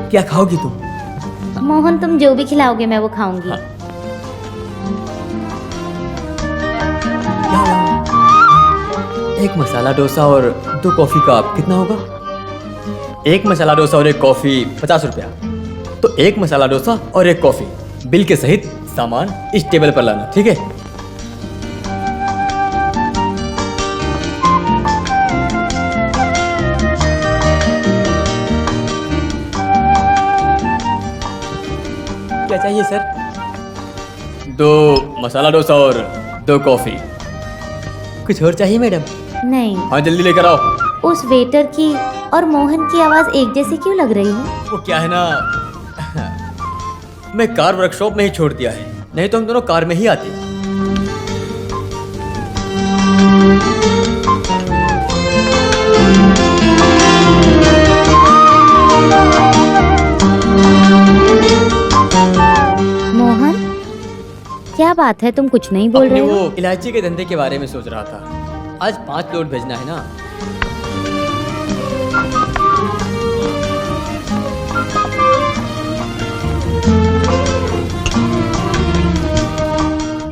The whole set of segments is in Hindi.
क्या खाओगी तुम? मोहन, तुम जो भी खिलाओगे मैं वो खाऊंगी। हाँ। एक मसाला डोसा और 2 कॉफी का कितना होगा? एक मसाला डोसा और 1 कॉफी 50 रुपया। तो 1 मसाला डोसा और 1 कॉफी, बिल के सहित सामान इस टेबल पर लाना, ठीक है? क्या चाहिए सर? 2 मसाला डोसा और 2 कॉफी। कुछ और चाहिए मैडम? नहीं। हाँ जल्दी लेकर आओ। उस वेटर की और मोहन की आवाज एक जैसी क्यों लग रही है? वो क्या है ना, मैं कार वर्कशॉप में ही छोड़ दिया है, नहीं तो हम दोनों कार में ही आते। मोहन, क्या बात है, तुम कुछ नहीं बोल अपने रहे हो? वो इलायची के धंधे के बारे में सोच रहा था। आज 5 लोड भेजना है ना।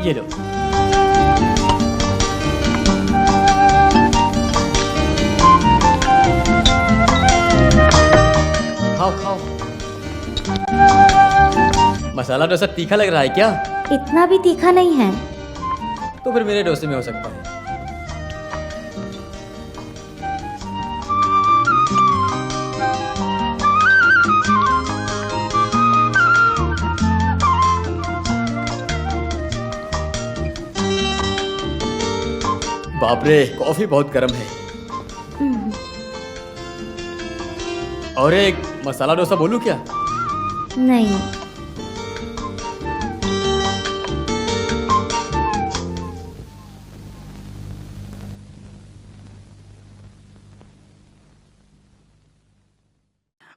ये लो। खाओ खाओ। मसाला डोसा तीखा लग रहा है क्या? इतना भी तीखा नहीं है। तो फिर मेरे डोसे में हो सकता है। बाप रे, कॉफी बहुत गर्म है। और एक मसाला डोसा बोलूं क्या? नहीं।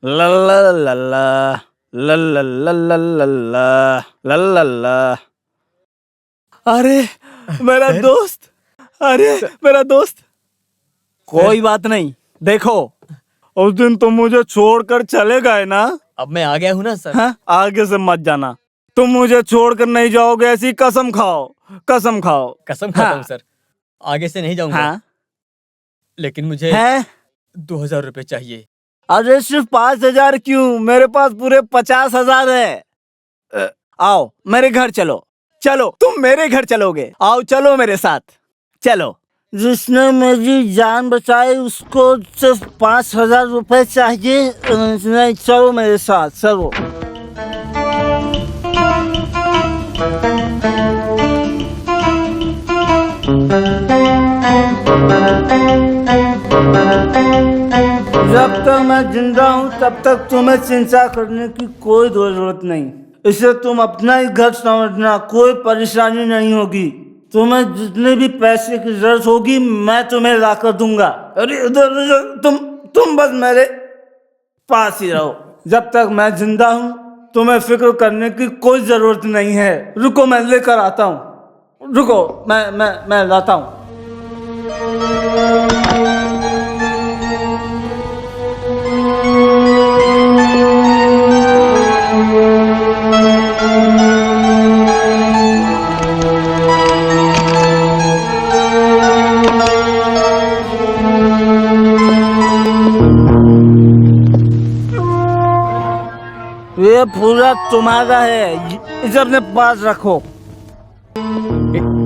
ला ला ला ला ला ला ला ला ला ला ला ला। अरे मेरा दोस्त, अरे मेरा दोस्त। कोई बात नहीं, देखो उस दिन तुम मुझे छोड़कर चले गए ना। अब मैं आ गया हूं ना सर। हाँ, आगे से मत जाना। तुम मुझे छोड़कर नहीं जाओगे, ऐसी कसम खाओ, कसम खाओ। कसम खाता हूं हाँ। सर, आगे से नहीं जाऊंगा। हाँ लेकिन मुझे है। 2000 रुपए चाहिए। अरे सिर्फ 5000 क्यों, मेरे पास पूरे 50,000 है। आओ मेरे घर चलो, चलो तुम मेरे घर चलोगे, आओ चलो मेरे साथ, चलो। जिसने मेरी जान बचाई उसको सिर्फ 5000 रुपए चाहिए। नहीं, चलो मेरे साथ, चलो। जब तक मैं जिंदा हूँ तब तक तुम्हें चिंता करने की कोई जरूरत नहीं। इसे तुम अपना ही घर समझना, कोई परेशानी नहीं होगी। तुम्हें जितने भी पैसे की जरूरत होगी मैं तुम्हें ला कर दूंगा। अरे उधर तुम बस मेरे पास ही रहो। जब तक मैं जिंदा हूँ तुम्हें फिक्र करने की कोई जरूरत नहीं है। रुको मैं लेकर आता हूँ, रुको मैं लाता हूँ। ये पूरा तुम्हारा है, इसे अपने पास रखो।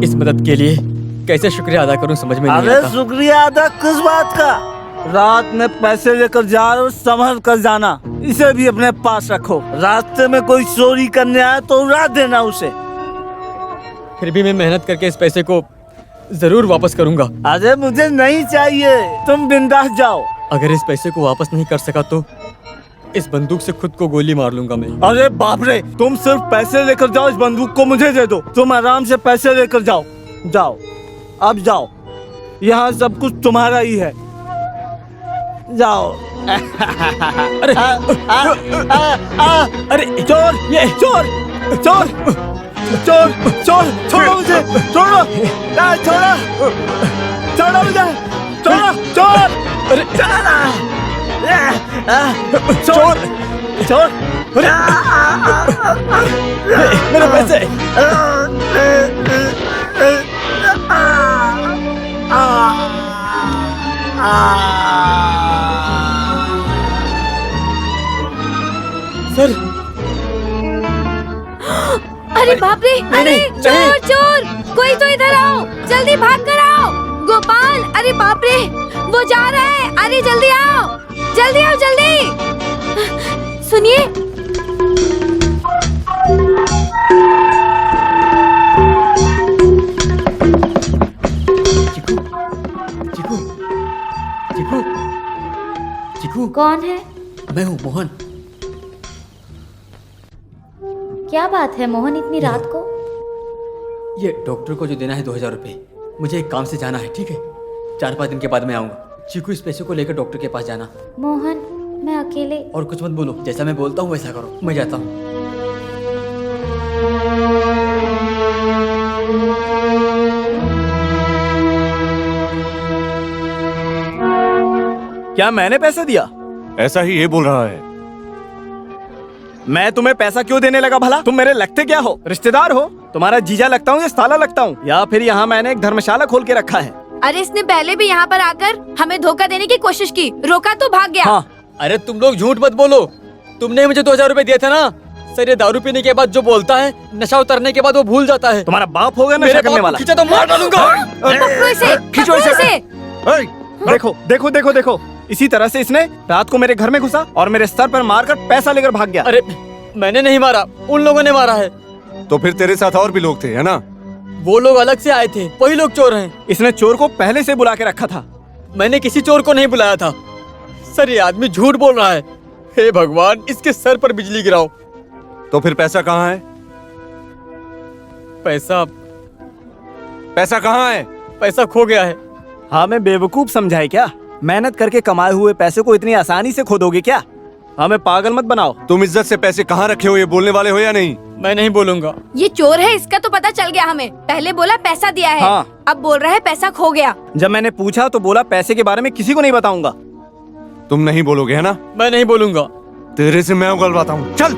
इस मदद के लिए कैसे शुक्रिया अदा करूं समझ में नहीं अरे आता। शुक्रिया अदा किस बात का? रात में पैसे लेकर जा रहे हो, संभल कर जाना। इसे भी अपने पास रखो। रास्ते में कोई चोरी करने आए तो उड़ा देना उसे। फिर भी मैं मेहनत करके इस पैसे को जरूर वापस करूंगा। अरे मुझे नहीं चाहिए, तुम बिंदास जाओ। अगर इस पैसे को वापस नहीं कर सका तो इस बंदूक से खुद को गोली मार लूंगा मैं। अरे बाप रे, तुम सिर्फ पैसे लेकर जाओ, इस बंदूक को मुझे दे दो। तुम आराम से पैसे लेकर जाओ, जाओ अब जाओ, यहाँ सब कुछ तुम्हारा ही है। जाओ। अरे अरे चोर, ये चोर चोर चोर चोर, छोड़ो मुझे, छोड़ो, छोड़ो छोड़ो मुझे, छोड़ो, चोर, अरे चोर, छोड़। मेरे पैसे। सर। अरे बाप रे, अरे चोर चोर, कोई तो इधर आओ, जल्दी भाग कर आओ। गोपाल, अरे बाप रे, वो जा रहा है, अरे जल्दी आओ, जल्दी आओ, जल्दी। सुनिए, चिकू, चिकू, चिकू, चिकू। कौन है? मैं हूँ मोहन। क्या बात है मोहन, इतनी रात को? ये डॉक्टर को जो देना है 2000 रुपये, मुझे एक काम से जाना है, ठीक है? 4-5 दिन के बाद मैं आऊँगा। चीकू, इस पैसे को लेकर डॉक्टर के पास जाना। मोहन, मैं अकेले। और कुछ मत बोलो, जैसा मैं बोलता हूँ वैसा करो। मैं जाता हूँ। क्या मैंने पैसे दिया? ऐसा ही ये बोल रहा है। मैं तुम्हें पैसा क्यों देने लगा भला? तुम मेरे लगते क्या हो? रिश्तेदार हो? तुम्हारा जीजा लगता हूँ या साला लगता हूँ? या फिर यहाँ मैंने एक धर्मशाला खोल के रखा है? अरे इसने पहले भी यहाँ पर आकर हमें धोखा देने की कोशिश की, रोका तो भाग गया। हाँ। अरे तुम लोग झूठ मत बोलो, तुमने मुझे 2000 रुपये दिए थे ना। सर, ये दारू पीने के बाद जो बोलता है, नशा उतरने के बाद वो भूल जाता है। तुम्हारा बाप होगा नशा करने वाला। खींचा तो मार डालूंगा। पकड़ो इसे, खींचो पकड़ो इसे। ऐ, देखो देखो देखो देखो, इसी तरह से इसने रात को मेरे घर में घुसा और मेरे सर पर मारकर पैसा लेकर भाग गया। अरे मैंने नहीं मारा, उन लोगों ने मारा है। तो फिर तेरे साथ और भी लोग थे, है ना? वो लोग अलग से आए थे, वही लोग चोर हैं। इसने चोर को पहले से बुला के रखा था। मैंने किसी चोर को नहीं बुलाया था। सर, ये आदमी झूठ बोल रहा है। हे भगवान, इसके सर पर बिजली गिराओ। तो फिर पैसा कहाँ है? पैसा पैसा कहाँ है? पैसा खो गया है। हाँ, मैं बेवकूफ समझाए क्या? मेहनत करके कमाए हुए पैसे को इतनी आसानी से खो दोगे क्या? हमें पागल मत बनाओ। तुम इज्जत से पैसे कहाँ रखे हो, ये बोलने वाले हो या नहीं? मैं नहीं बोलूंगा। ये चोर है, इसका तो पता चल गया हमें। पहले बोला पैसा दिया है, हाँ। अब बोल रहा है पैसा खो गया। जब मैंने पूछा तो बोला पैसे के बारे में किसी को नहीं बताऊंगा। तुम नहीं बोलोगे, है ना? मैं नहीं बोलूंगा। तेरे से मैं उगलवाता हूँ, चल।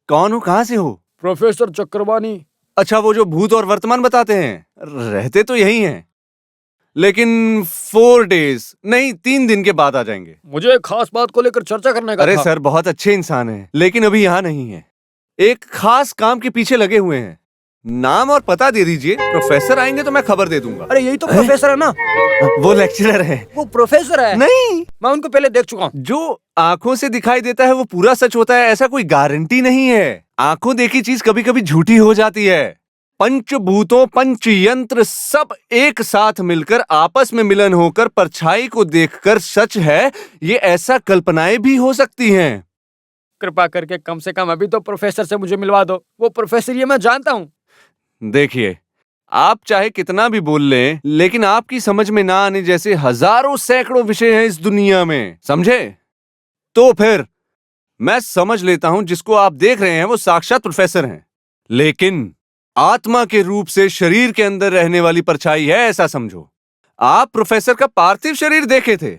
कौन हो, कहाँ से हो? प्रोफेसर चक्रवाणी। अच्छा, वो जो भूत और वर्तमान बताते हैं, रहते तो यही हैं, लेकिन 4 डेज नहीं 3 दिन के बाद आ जाएंगे। मुझे एक खास बात को लेकर चर्चा करने का अरे था। सर, बहुत अच्छे इंसान हैं, लेकिन अभी यहाँ नहीं है। एक खास काम के पीछे लगे हुए हैं। नाम और पता दे दीजिए, प्रोफेसर आएंगे तो मैं खबर दे दूंगा। अरे यही तो प्रोफेसर है ना? वो लेक्चरर है। वो प्रोफेसर है? नहीं, मैं उनको पहले देख चुका हूँ। जो आंखों से दिखाई देता है वो पूरा सच होता है, ऐसा कोई गारंटी नहीं है। आंखों देखी चीज कभी कभी झूठी हो जाती है। पंचभूतों, पंचयंत्र सब एक साथ मिलकर आपस में मिलन होकर परछाई को देखकर सच है, ये ऐसा कल्पनाएं भी हो सकती हैं। कृपा करके कम से कम अभी तो प्रोफेसर से मुझे मिलवा दो। वो प्रोफेसर ये मैं जानता हूँ। देखिए, आप चाहे कितना भी बोल लें, लेकिन आपकी समझ में ना आने जैसे हजारों सैकड़ों विषय हैं इस दुनिया में, समझे? तो फिर मैं समझ लेता हूं जिसको आप देख रहे हैं वो साक्षात प्रोफेसर हैं, लेकिन आत्मा के रूप से शरीर के अंदर रहने वाली परछाई है, ऐसा समझो। आप प्रोफेसर का पार्थिव शरीर देखे थे,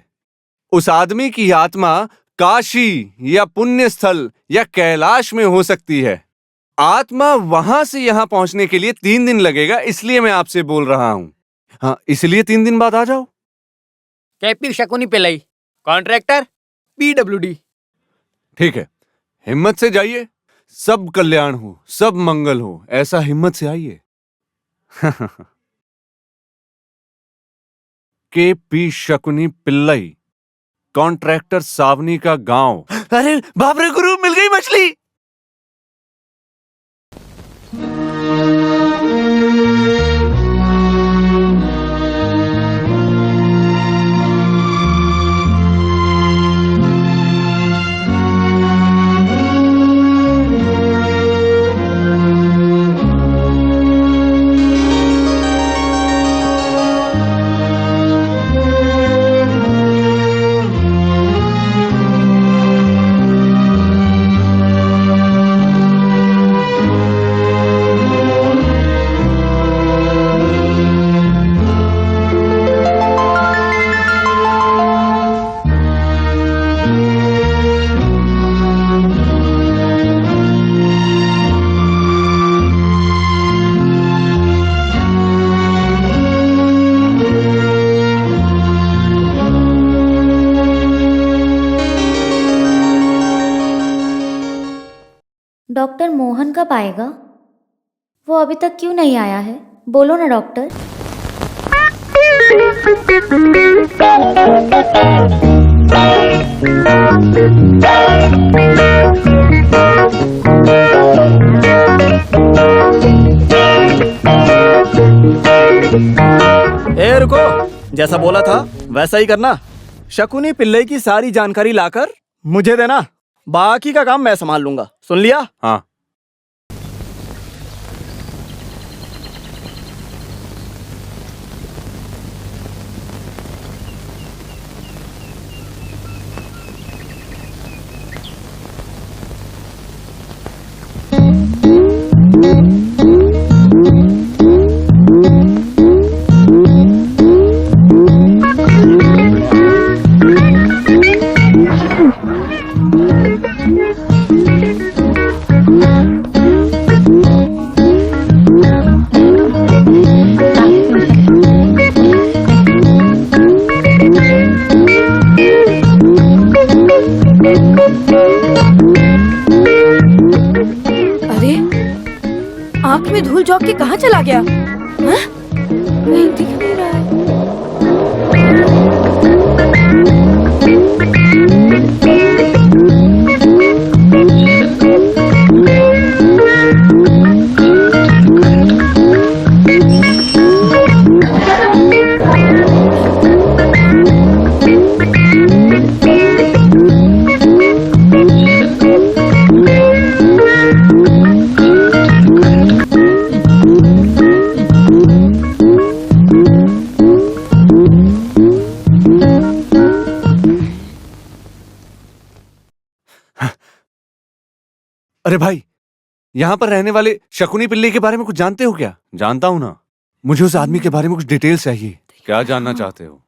उस आदमी की आत्मा काशी या पुण्य स्थल या कैलाश में हो सकती है। आत्मा वहां से यहां पहुंचने के लिए 3 दिन लगेगा, इसलिए मैं आपसे बोल रहा हूं। हाँ, इसलिए 3 दिन बाद आ जाओ। कैपी शकुनी पिलाई, कॉन्ट्रैक्टर PWD। ठीक है, हिम्मत से जाइए, सब कल्याण हो, सब मंगल हो, ऐसा हिम्मत से आइए। KP शकुनी पिल्लई, कॉन्ट्रैक्टर सावनी का गांव। अरे बाप रे गुरु, मिल गई मछली। डॉक्टर मोहन कब आएगा? वो अभी तक क्यों नहीं आया है? बोलो ना डॉक्टर। ए रुको, जैसा बोला था वैसा ही करना। शकुनी पिल्ले की सारी जानकारी लाकर मुझे देना, बाकी का काम मैं संभाल लूंगा। सुन लिया? हाँ। अरे आंख में धूल झोंक के कहाँ चला गया? हाँ? कहीं दिख नहीं रहा है। अरे भाई, यहाँ पर रहने वाले शकुनी पिल्ले के बारे में कुछ जानते हो क्या? जानता हूँ ना, मुझे उस आदमी के बारे में कुछ डिटेल्स चाहिए। क्या जानना चाहते हो?